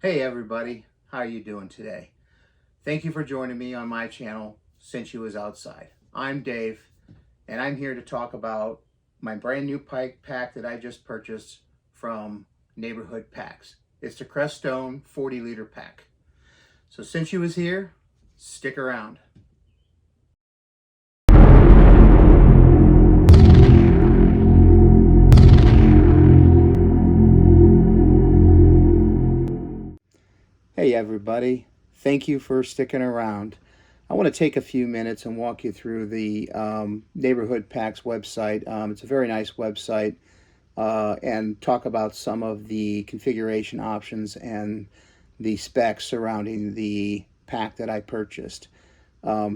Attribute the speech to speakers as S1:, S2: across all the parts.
S1: Hey everybody, how are you doing today? Thank you for joining me on my channel, Since You Was Outside. I'm Dave, and I'm here to talk about my brand new pike pack that I just purchased from Neighborhood Packs. It's the Crestone 40-liter pack. So since you was here, stick around. Hey everybody, thank you for sticking around. I want to take a few minutes and walk you through the Neighborhood Packs website. It's a very nice website, and talk about some of the configuration options and the specs surrounding the pack that I purchased.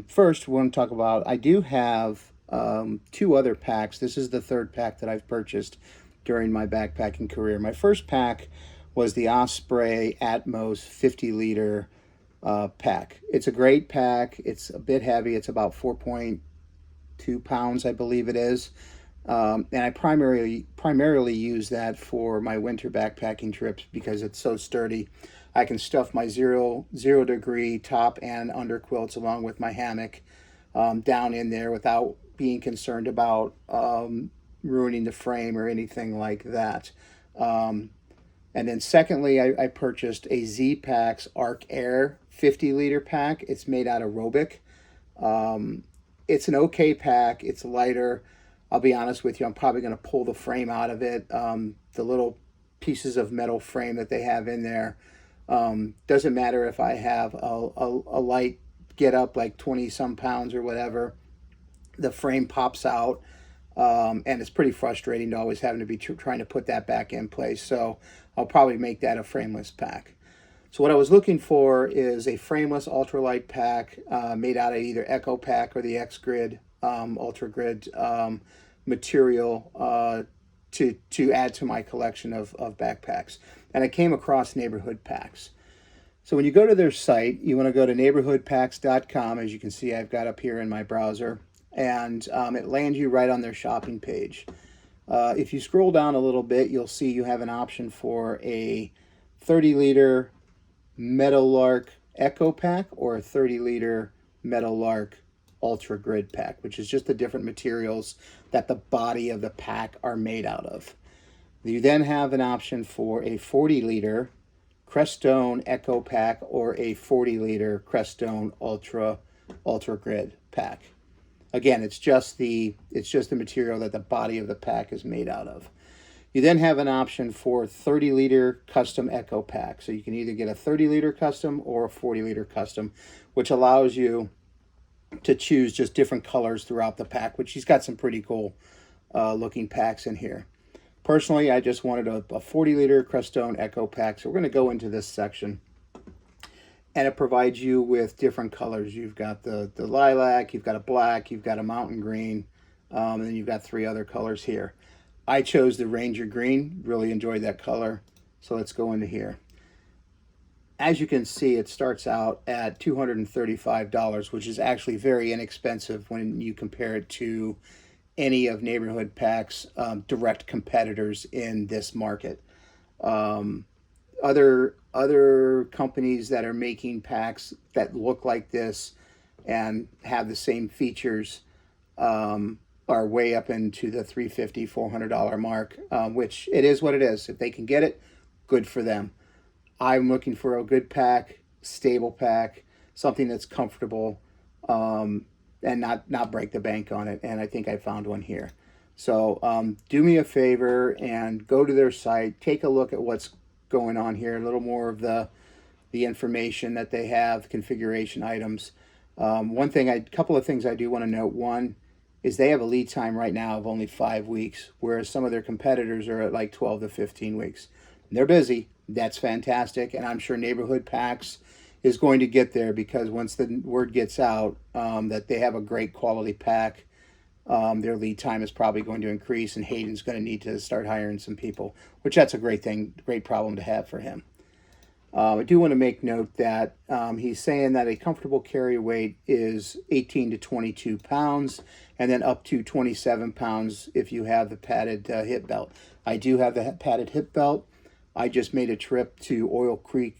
S1: First, we want to talk about, I do have two other packs. This is the third pack that I've purchased during my backpacking career. My first pack was the Osprey Atmos 50-liter pack. It's a great pack. It's a bit heavy. It's about 4.2 pounds, I believe it is. And I primarily use that for my winter backpacking trips because it's so sturdy. I can stuff my zero degree top and under quilts along with my hammock down in there without being concerned about ruining the frame or anything like that. And then secondly, I purchased a Z-Packs Arc Air 50-liter pack. It's made out of Robic. It's an okay pack. It's lighter. I'll be honest with you, I'm probably going to pull the frame out of it. The little pieces of metal frame that they have in there. Doesn't matter if I have a light get up like 20 some pounds or whatever. The frame pops out. And it's pretty frustrating to always having to be trying to put that back in place. So I'll probably make that a frameless pack. So what I was looking for is a frameless ultralight pack made out of either EcoPack or the X-Grid Ultra Grid material to add to my collection of backpacks. And I came across Neighborhood Packs. So when you go to their site, you want to go to neighborhoodpacks.com, as you can see I've got up here in my browser. And it lands you right on their shopping page. If you scroll down a little bit, you'll see you have an option for a 30-liter Meadowlark EcoPack or a 30-liter Meadowlark Ultra Grid pack, which is just the different materials that the body of the pack are made out of. You then have an option for a 40-liter Crestone EcoPack or a 40-liter Crestone Ultra Grid pack. Again, it's just the material that the body of the pack is made out of. You then have an option for 30-liter custom EcoPack. So you can either get a 30-liter custom or a 40-liter custom, which allows you to choose just different colors throughout the pack, which he's got some pretty cool looking packs in here. Personally, I just wanted a 40-liter Crestone EcoPack. So we're going to go into this section. And it provides you with different colors. You've got the lilac, you've got a black, you've got a mountain green, and then you've got three other colors here. I chose the Ranger Green, really enjoyed that color. So let's go into here. As you can see, it starts out at $235, which is actually very inexpensive when you compare it to any of Neighborhood Packs' direct competitors in this market. Other companies that are making packs that look like this and have the same features are way up into the $350, $400 mark, which it is what it is. If they can get it, good for them. I'm looking for a good pack, stable pack, something that's comfortable, and not break the bank on it. And I think I found one here. So do me a favor and go to their site, take a look at what's going on here, a little more of the information that they have, configuration items. Couple of things I do want to note. One is they have a lead time right now of only 5 weeks, whereas some of their competitors are at like 12 to 15 weeks. They're busy. That's fantastic, and I'm sure Neighborhood Packs is going to get there because once the word gets out that they have a great quality pack, their lead time is probably going to increase, and Hayden's going to need to start hiring some people, which that's a great thing, great problem to have for him. I do want to make note that he's saying that a comfortable carry weight is 18 to 22 pounds, and then up to 27 pounds if you have the padded hip belt. I do have the padded hip belt. I just made a trip to Oil Creek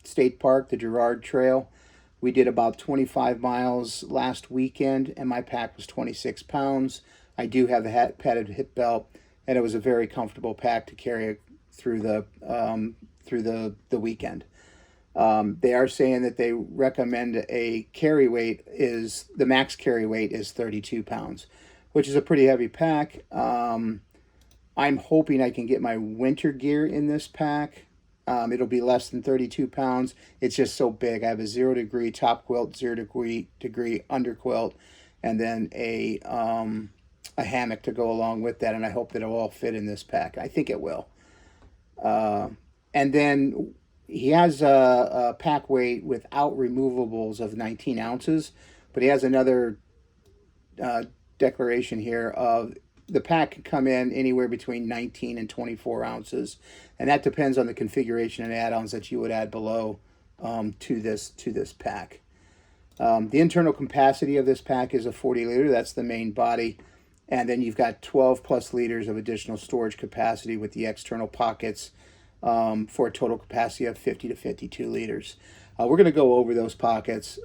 S1: State Park, the Girard Trail. We did about 25 miles last weekend, and my pack was 26 pounds. I do have the padded hip belt, and it was a very comfortable pack to carry through the weekend. They are saying that they recommend a carry weight the max carry weight is 32 pounds, which is a pretty heavy pack. I'm hoping I can get my winter gear in this pack. It'll be less than 32 pounds. It's just so big. I have a 0 degree top quilt, 0 degree under quilt, and then a hammock to go along with that. And I hope that it'll all fit in this pack. I think it will. And then he has a pack weight without removables of 19 ounces, but he has another declaration here of the pack can come in anywhere between 19 and 24 ounces, and that depends on the configuration and add-ons that you would add below to this pack. The internal capacity of this pack is a 40 liter. That's the main body, and then you've got 12 plus liters of additional storage capacity with the external pockets for a total capacity of 50 to 52 liters. We're going to go over those pockets.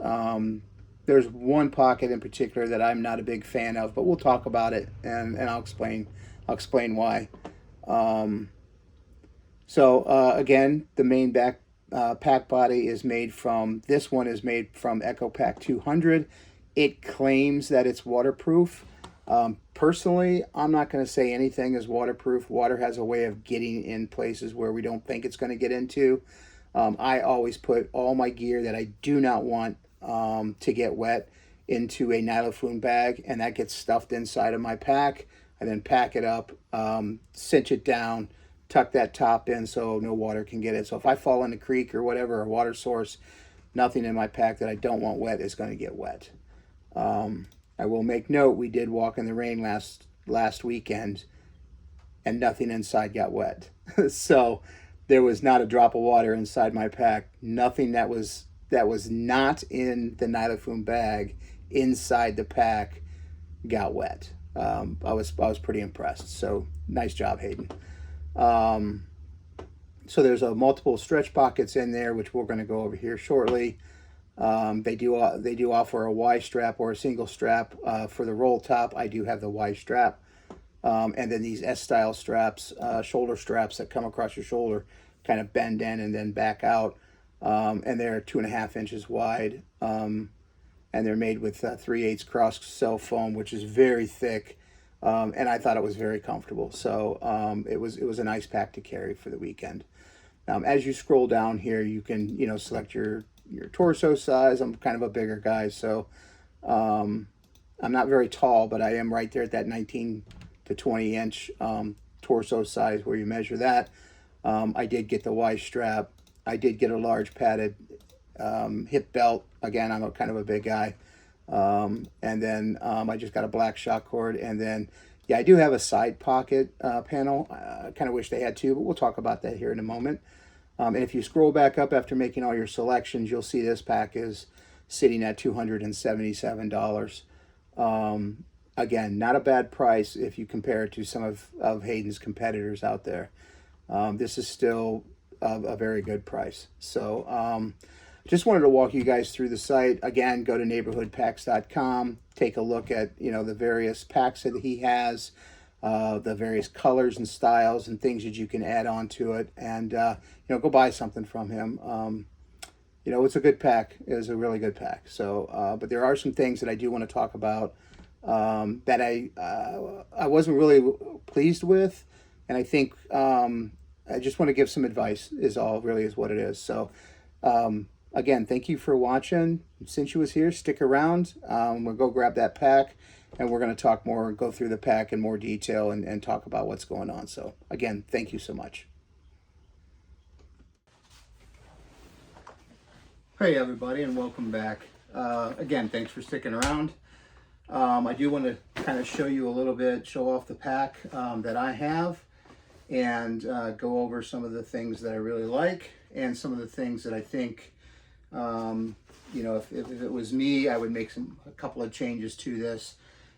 S1: There's one pocket in particular that I'm not a big fan of, but we'll talk about it, and I'll explain why. Again, the main pack body is made from, this one is made from EcoPack 200. It claims that it's waterproof. Personally, I'm not going to say anything is waterproof. Water has a way of getting in places where we don't think it's going to get into. I always put all my gear that I do not want to get wet into a nylon bag, and that gets stuffed inside of my pack. I then pack it up, cinch it down, tuck that top in so no water can get it. So if I fall in a creek or whatever, a water source, nothing in my pack that I don't want wet is going to get wet. I will make note, we did walk in the rain last weekend, and nothing inside got wet. So there was not a drop of water inside my pack. Nothing that was not in the nylon bag inside the pack got wet. I was pretty impressed. So nice job, Hayden. So there's multiple stretch pockets in there, which we're going to go over here shortly. They do offer a Y strap or a single strap for the roll top. I do have the Y strap, and then these S-style straps, shoulder straps that come across your shoulder, kind of bend in and then back out. And they're 2.5 inches wide, and they're made with 3/8 cross cell foam, which is very thick, and I thought it was very comfortable. So it was a nice pack to carry for the weekend. As you scroll down here, you can select your torso size. I'm kind of a bigger guy, so I'm not very tall, but I am right there at that 19 to 20 inch torso size where you measure that. I did get the Y strap. I did get a large padded hip belt. Again, I'm kind of a big guy. And then I just got a black shock cord. And then, yeah, I do have a side pocket panel. I kind of wish they had two, but we'll talk about that here in a moment. And if you scroll back up after making all your selections, you'll see this pack is sitting at $277. Again, not a bad price if you compare it to some of Hayden's competitors out there. This is still a very good price. So just wanted to walk you guys through the site. Again, go to neighborhoodpacks.com, take a look at the various packs that he has, the various colors and styles and things that you can add on to it, and go buy something from him. It's a good pack. It was a really good pack. So but there are some things that I do want to talk about that I wasn't really pleased with, and I think I just want to give some advice is what it is. So again, thank you for watching. Since you was here, stick around. We'll go grab that pack, and we're going to talk more and go through the pack in more detail and talk about what's going on. So again, thank you so much. Hey everybody, and welcome back. Again, thanks for sticking around. I do want to kind of show you a little bit, show off the pack that I have, and go over some of the things that I really like and some of the things that I think, if it was me, I would make a couple of changes to this.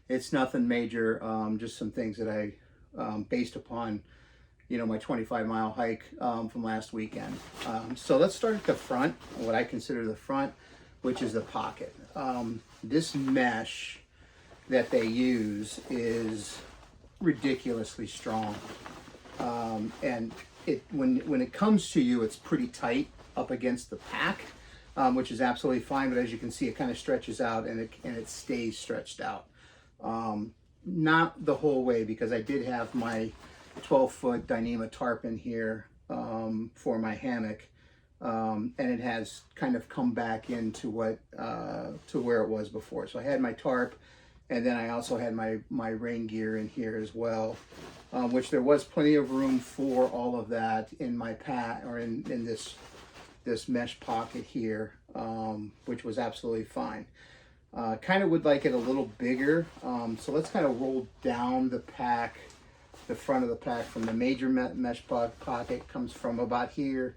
S1: It's nothing major, just some things that I, based upon, my 25-mile hike from last weekend. So let's start at the front, what I consider the front, which is the pocket. This mesh that they use is ridiculously strong, and when it comes to you, it's pretty tight up against the pack, which is absolutely fine. But as you can see, it kind of stretches out, and it stays stretched out. Not the whole way, because I did have my 12-foot Dyneema tarp in here for my hammock, and it has kind of come back into to where it was before. So I had my tarp, and then I also had my rain gear in here as well, which there was plenty of room for all of that in my pack, or in this mesh pocket here, which was absolutely fine. Kind of would like it a little bigger, so let's kind of roll down the pack. The front of the pack from the major mesh pocket comes from about here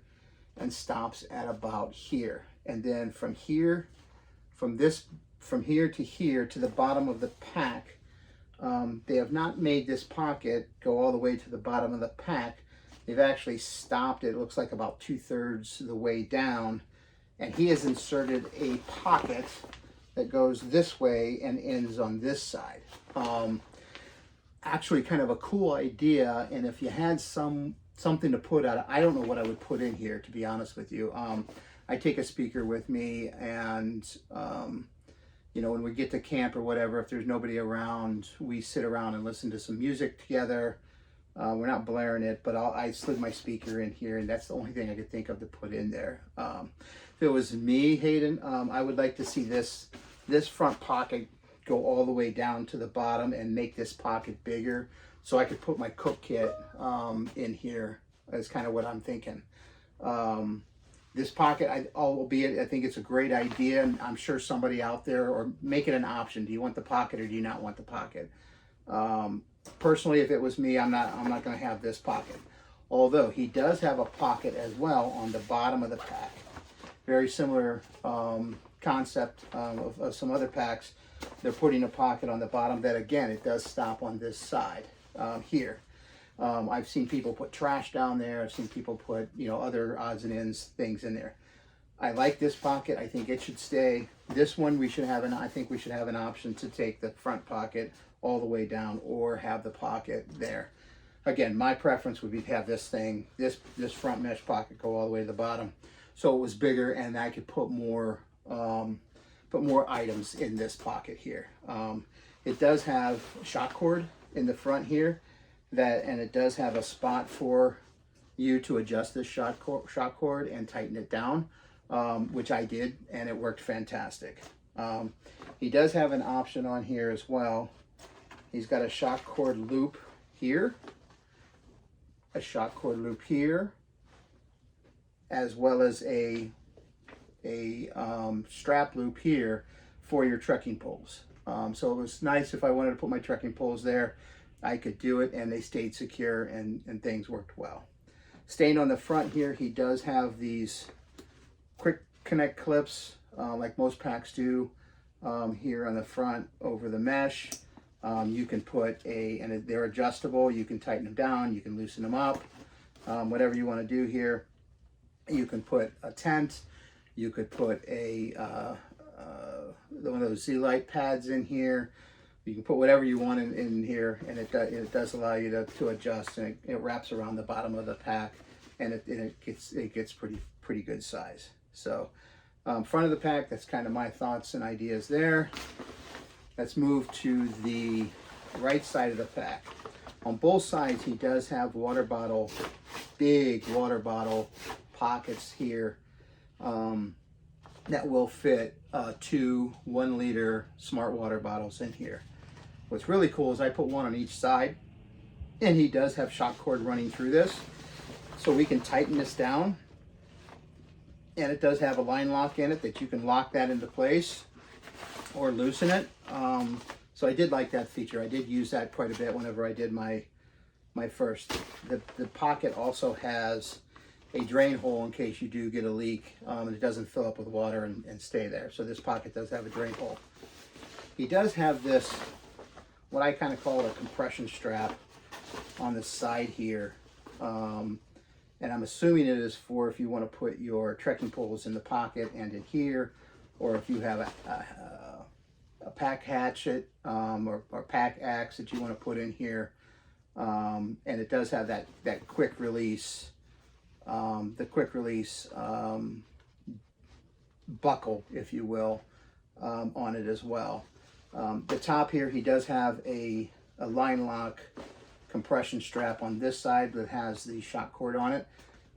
S1: and stops at about here, and then from here to here to the bottom of the pack, they have not made this pocket go all the way to the bottom of the pack. They've actually stopped it, it looks like about 2/3 of the way down, and he has inserted a pocket that goes this way and ends on this side. Actually kind of a cool idea, and if you had something to put out, I don't know what I would put in here, to be honest with you. I take a speaker with me, and when we get to camp or whatever, if there's nobody around, we sit around and listen to some music together. We're not blaring it, but I slid my speaker in here, and that's the only thing I could think of to put in there. If it was me, Hayden, I would like to see this front pocket go all the way down to the bottom and make this pocket bigger, so I could put my cook kit in here. Is kind of what I'm thinking. This pocket, I think it's a great idea, and I'm sure somebody out there, or make it an option. Do you want the pocket or do you not want the pocket? Personally, if it was me, I'm not going to have this pocket. Although he does have a pocket as well on the bottom of the pack. Very similar concept of some other packs. They're putting a pocket on the bottom that, again, it does stop on this side here. I've seen people put trash down there. I've seen people put, other odds and ends things in there. I like this pocket. I think it should stay. This one, I think we should have an option to take the front pocket all the way down, or have the pocket there. Again, my preference would be to have this front mesh pocket go all the way to the bottom, so it was bigger, and I could put more items in this pocket here. It does have shock cord in the front here, and it does have a spot for you to adjust this shock cord and tighten it down, which I did, and it worked fantastic. He does have an option on here as well. He's got a shock cord loop here, a shock cord loop here, as well as a strap loop here for your trekking poles. So it was nice if I wanted to put my trekking poles there, I could do it, and they stayed secure, and things worked well. Staying on the front here, he does have these quick connect clips, like most packs do, here on the front over the mesh. You can put and they're adjustable. You can tighten them down, you can loosen them up, whatever you want to do here. You can put a tent. You could put one of those Z-Lite pads in here. You can put whatever you want in here, and it does allow you to adjust, and it wraps around the bottom of the pack, and it gets pretty good size. So front of the pack, that's kind of my thoughts and ideas there. Let's move to the right side of the pack. On both sides, he does have big water bottle pockets here that will fit 2 1-liter smart water bottles in here. What's really cool is I put one on each side, and he does have shock cord running through this, so we can tighten this down, and it does have a line lock in it that you can lock that into place or loosen it. So I did like that feature. I did use that quite a bit whenever I did my first. The pocket also has a drain hole in case you do get a leak, and it doesn't fill up with water and stay there. So this pocket does have a drain hole. He does have this, what I kind of call a compression strap on the side here, And I'm assuming it is for if you want to put your trekking poles in the pocket and in here, or if you have a pack hatchet or pack axe that you want to put in here. And it does have that quick release, buckle, if you will, on it as well. The top here, he does have a line lock compression strap on this side that has the shock cord on it,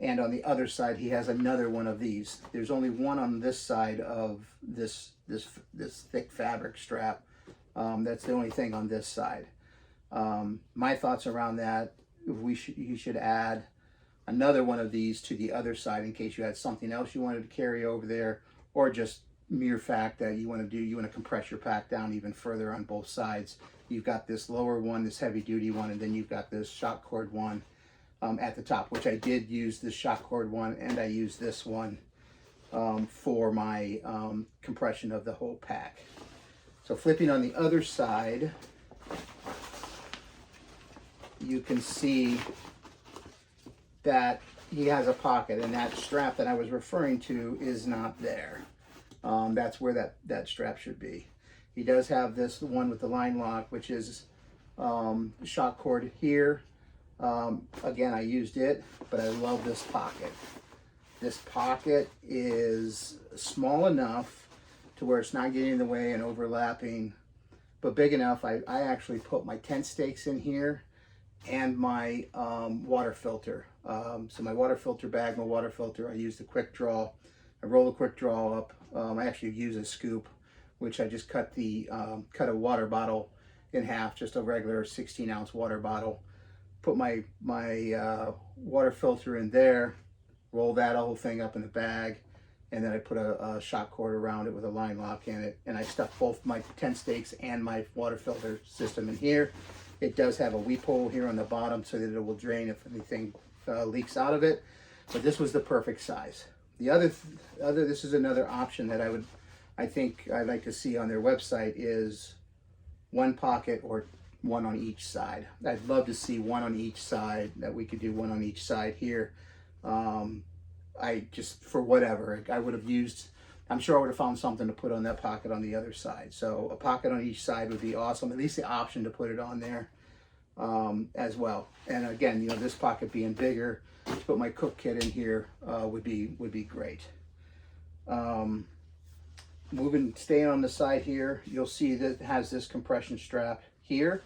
S1: and on the other side he has another one of these. There's only one on this side of this thick fabric strap. That's the only thing on this side. My thoughts around that, you should add another one of these to the other side in case you had something else you wanted to carry over there, or just mere fact that you want to compress your pack down even further on both sides. You've got this lower one, this heavy duty one, and then you've got this shock cord one at the top, which I did use this shock cord one, and I used this one for my compression of the whole pack. So flipping on the other side, you can see that he has a pocket, and that strap that I was referring to is not there. That's where that strap should be. He does have this one with the line lock, which is shock cord here. Again, I used it, but I love this pocket. This pocket is small enough to where it's not getting in the way and overlapping, but big enough. I actually put my tent stakes in here and my water filter. So my water filter bag, my water filter, I use the quick draw. I roll the quick draw up. I actually use a scoop, which I just cut a water bottle in half, just a regular 16-ounce water bottle. Put my water filter in there, roll that whole thing up in the bag, and then I put a shock cord around it with a line lock in it, and I stuff both my tent stakes and my water filter system in here. It does have a weep hole here on the bottom so that it will drain if anything leaks out of it, but this was the perfect size. This is another option that I think I'd like to see on their website is one pocket or one on each side. I'd love to see one on each side, that we could do one on each side here. I just, for whatever, I would have used, I'm sure I would have found something to put on that pocket on the other side. So a pocket on each side would be awesome, at least the option to put it on there as well. And again, you know, this pocket being bigger, to put my cook kit in here would be great. Staying on the side here, you'll see that it has this compression strap here,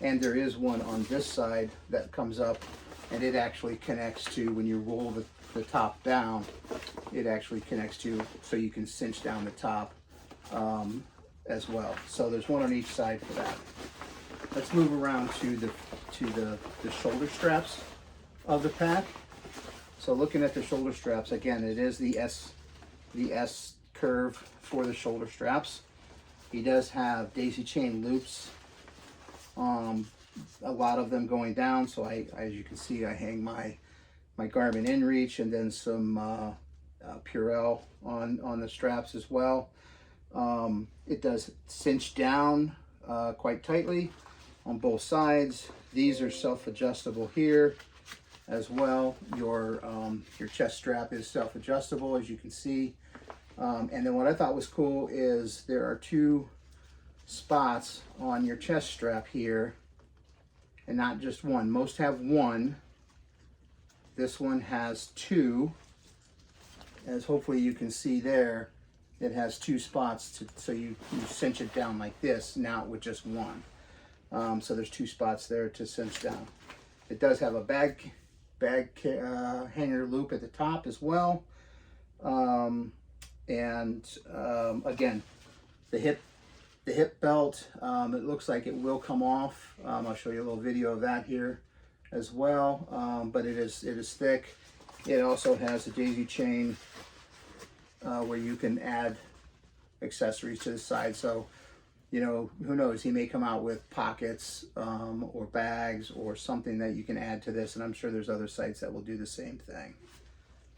S1: and there is one on this side that comes up, and it actually connects to, when you roll the top down, it actually connects to, so you can cinch down the top as well. So there's one on each side for that. Let's move around to the shoulder straps of the pack. So looking at the shoulder straps, again, it is the S curve for the shoulder straps. He does have daisy chain loops, a lot of them going down. So as you can see, I hang my Garmin InReach and then some Purell on the straps as well. It does cinch down quite tightly on both sides. These are self-adjustable here as well. Your chest strap is self-adjustable, as you can see. And then what I thought was cool is there are two spots on your chest strap here, and not just one. Most have one. This one has two, as hopefully you can see there. It has two spots so you cinch it down like this now with just one. So there's two spots there to cinch down. It does have a bag hanger loop at the top as well. Again, the hip belt, it looks like it will come off. I'll show you a little video of that here as well. But it is thick. It also has a daisy chain where you can add accessories to the side. So, you know, who knows, he may come out with pockets or bags or something that you can add to this, and I'm sure there's other sites that will do the same thing.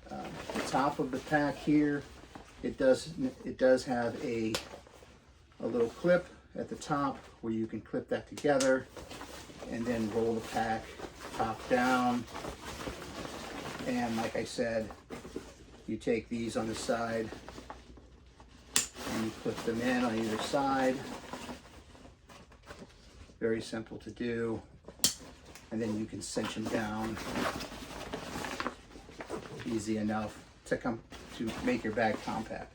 S1: The top of the pack here, it does have a little clip at the top where you can clip that together and then roll the pack top down And like I said, you take these on the side and you put them in on either side. Very simple to do. And then you can cinch them down. Easy enough to make your bag compact.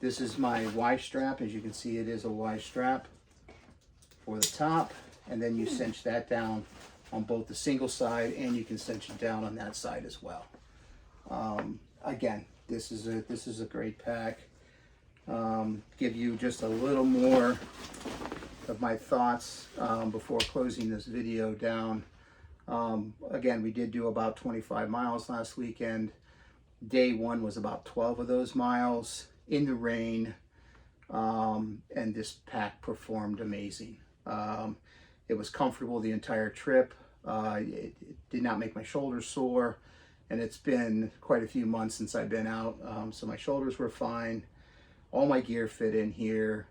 S1: This is my Y strap. As you can see, it is a Y strap for the top, and then you cinch that down on both the single side, and you can cinch it down on that side as well. Again, this is a great pack. Give you just a little more of my thoughts before closing this video down. Again, we did do about 25 miles last weekend. Day one was about 12 of those miles in the rain, and this pack performed amazing. It was comfortable the entire trip. It did not make my shoulders sore, and it's been quite a few months since I've been out, so my shoulders were fine. All my gear fit in here.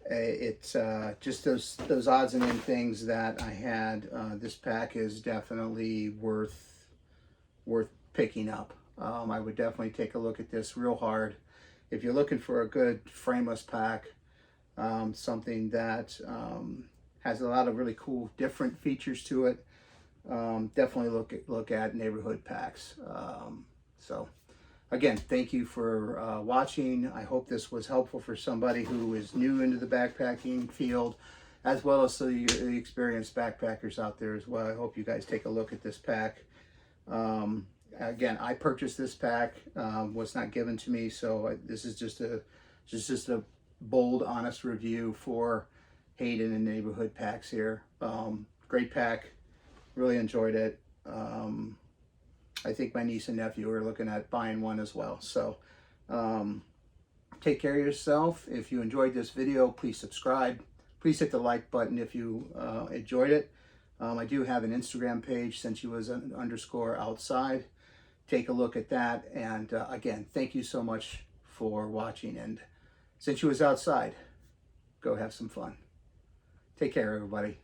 S1: It's just those odds and end things that I had. This pack is definitely worth picking up. I would definitely take a look at this real hard. If you're looking for a good frameless pack, something that has a lot of really cool different features to it, definitely look at Neighborhood Packs. So again, thank you for watching. I hope this was helpful for somebody who is new into the backpacking field, as well as the experienced backpackers out there as well. I hope you guys take a look at this pack. Again, I purchased this pack, was not given to me, so this is just a bold, honest review for Hayden and Neighborhood Packs here. Great pack, really enjoyed it. I think my niece and nephew are looking at buying one as well. So take care of yourself. If you enjoyed this video, please subscribe. Please hit the like button if you enjoyed it. I do have an Instagram page, since you was _outside. Take a look at that. And again, thank you so much for watching. And since you was outside, go have some fun. Take care, everybody.